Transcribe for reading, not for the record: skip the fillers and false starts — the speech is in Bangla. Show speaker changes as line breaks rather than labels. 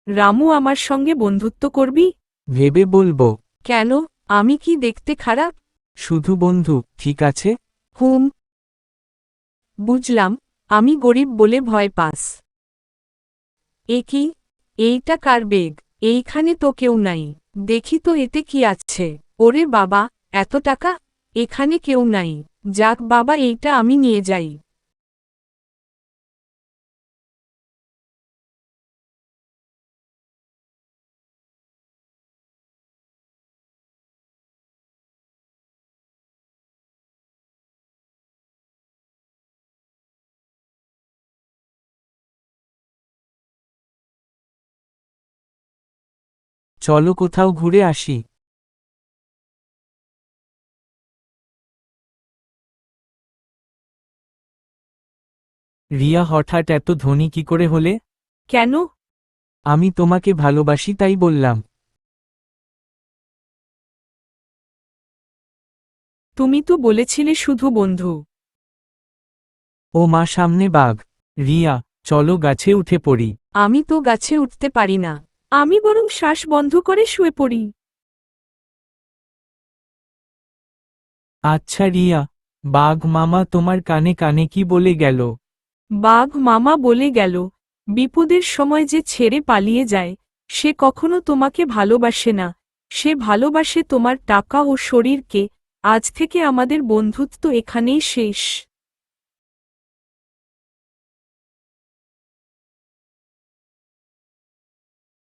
রামু আমার সঙ্গে বন্ধুত্ব করবি?
ভেবে বলবো।
কেন, আমি কি দেখতে খারাপ?
শুধু বন্ধু, ঠিক আছে?
হুম, বুঝলাম, আমি গরিব বলে ভয় পাস। এ কি? এইটা কার বেগ? এইখানে তো কেউ নাই। দেখি তো এতে কি আছে। ওরে বাবা, এত টাকা! এখানে কেউ নাই। যাক বাবা, এইটা আমি নিয়ে যাই।
চলো কোথাও ঘুরে আসি। রিয়া, হঠাৎ এত ধনী কি করে হলে?
কেন?
আমি তোমাকে ভালোবাসি তাই বললাম।
তুমি তো বলেছিলে শুধু বন্ধু।
ও মা, সামনে বাঘ! রিয়া, চলো গাছে উঠে পড়ি।
আমি তো গাছে উঠতে পারি না। আমি বরং শ্বাস বন্ধ করে শুয়ে পড়ি।
আচ্ছা রিয়া, বাঘ মামা তোমার কানে কানে কি বলে গেল?
বাঘ মামা বলে গেল, বিপদের সময় যে ছেড়ে পালিয়ে যায়, সে কখনো তোমাকে ভালোবাসে না। সে ভালোবাসে তোমার টাকা ও শরীরকে। আজ থেকে আমাদের বন্ধুত্ব এখানেই শেষ।